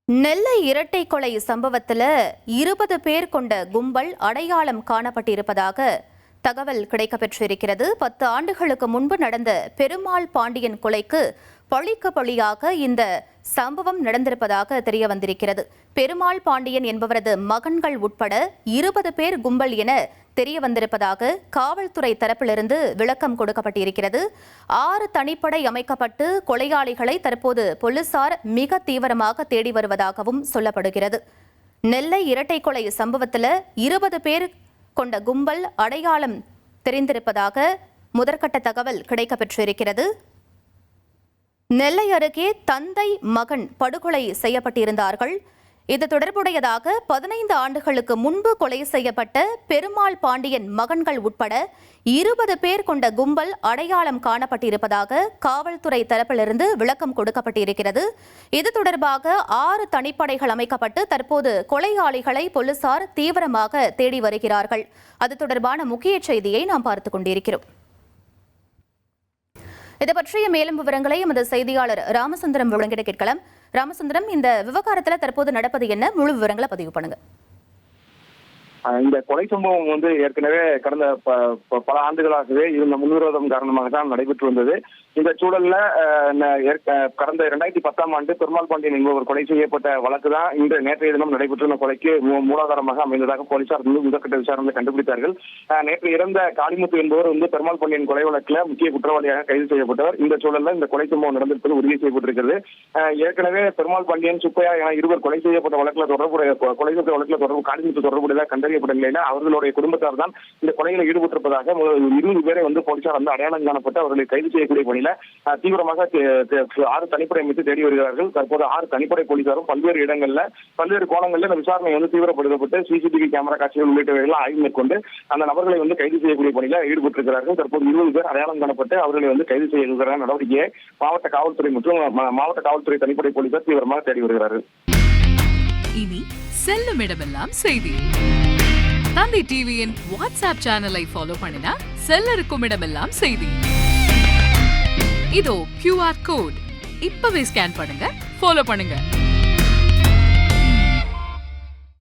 நெல்லை இரட்டை கொலை சம்பவத்தில் 20 பேர் கொண்ட கும்பல் அடையாளம் காணப்பட்டிருப்பதாக தகவல் கிடைக்கப்பெற்றிருக்கிறது. 10 ஆண்டுகளுக்கு முன்பு நடந்த பெருமாள் பாண்டியன் கொலைக்கு பழிக்கு பழியாக இந்த சம்பவம் நடந்திருப்பதாக தெரிய வந்திருக்கிறது. பெருமாள் பாண்டியன் என்பவரது மகன்கள் உட்பட 20 பேர் கும்பல் என தெரிய வந்திருப்பதாக காவல்துறை தரப்பிலிருந்து விளக்கம் கொடுக்கப்பட்டிருக்கிறது. 6 தனிப்படை அமைக்கப்பட்டு கொலையாளிகளை தற்போது போலீசார் மிக தீவிரமாக தேடி வருவதாகவும் சொல்லப்படுகிறது. நெல்லை இரட்டை கொலை சம்பவத்தில் 20 பேர் கொண்ட கும்பல் அடையாளம் தெரிந்திருப்பதாக முதற்கட்ட தகவல் கிடைக்கப்பெற்றிருக்கிறது. நெல்லை அருகே தந்தை மகன் படுகொலை செய்யப்பட்டிருந்தார்கள். இது தொடர்புடையதாக 15 ஆண்டுகளுக்கு முன்பு கொலை செய்யப்பட்ட பெருமாள் பாண்டியன் மகன்கள் உட்பட 20 பேர் கொண்ட கும்பல் அடையாளம் காணப்பட்டிருப்பதாக காவல்துறை தரப்பிலிருந்து விளக்கம் கொடுக்கப்பட்டிருக்கிறது. இது தொடர்பாக 6 தனிப்படைகள் அமைக்கப்பட்டு தற்போது கொலையாளிகளை போலீசார் தீவிரமாக தேடி வருகிறார்கள். அது தொடர்பான முக்கிய செய்தியை நாம் பார்த்துக் கொண்டிருக்கிறோம். இது பற்றிய மேலும் விவரங்களை எமது செய்தியாளர் ராமசுந்தரம் வழங்கிட கேட்கலாம். ராமசுந்தரம், இந்த விவகாரத்தில் தற்போது நடப்பது என்ன? முழு விவரங்களை பதிவு பண்ணுங்க. இந்த கொலை சம்பவம் ஏற்கனவே கடந்த பல ஆண்டுகளாகவே இருந்த முன்விரோதம் காரணமாக தான் நடைபெற்று வந்தது. இந்த சூழல்ல கடந்த 2010ஆம் ஆண்டு பெருமாள் பாண்டியன் என்பவர் கொலை செய்யப்பட்ட வழக்கு தான் இந்த நேற்றைய தினம் நடைபெற்ற கொலைக்கு மூலாதாரமாக அமைந்ததாக போலீசார் முதற்கட்ட விசாரணை கண்டுபிடித்தார்கள். நேற்று இறந்த காளிமுத்து என்பவர் பெருமாள் பாண்டியன் கொலை வழக்கில் முக்கிய குற்றவாளியாக கைது செய்யப்பட்டவர். இந்த சூழல்ல இந்த கொலை சம்பவம் நடந்திருப்பது உறுதி செய்யப்பட்டிருக்கிறது. ஏற்கனவே பெருமாள் பாண்டியன், சுப்பையா என இருவர் கொலை செய்யப்பட்ட வழக்கில் தொடர்பு காளிமுத்து தொடர்புடையதாக கண்டறியப்பட்ட நிலையில அவர்களுடைய குடும்பத்தார் தான் இந்த கொலையில் ஈடுபட்டிருப்பதாக 20 பேரை போலீசார் அடையாளம் காணப்பட்டு அவர்களை கைது செய்யக்கூடிய பணியில தீவிரமாக 6 தனிப்படை அமைத்து தேடி வருகிறார்கள். தற்போது 6 தனிப்படை போலீசாரும் பல்வேறு இடங்கள்ல பல்வேறு கோணங்கள்ல இந்த விசாரணை தீவிரப்படுத்தப்பட்டு சிசிடிவி கேமரா காட்சிகள் உள்ளிட்டவைகளை ஆய்வு மேற்கொண்டு அந்த நபர்களை கைது செய்யக்கூடிய பணியில ஈடுபட்டிருக்கிறார்கள். தற்போது 20 பேர் அடையாளம் காணப்பட்டு அவர்களை கைது செய்ய நடவடிக்கையை மாவட்ட காவல்துறை மற்றும் மாவட்ட காவல்துறை தனிப்படை போலீசார் தீவிரமாக தேடி வருகிறார்கள். இனி செல்லும் இடமெல்லாம் செய்தி. தந்தை டிவியின் வாட்ஸ்அப் சேனலை ஃபாலோ பண்ணினா செல்ல இருக்கும் இடமெல்லாம் செய்தி. இதோ QR கோட் இப்பவே ஸ்கேன் பண்ணுங்க, ஃபாலோ பண்ணுங்க.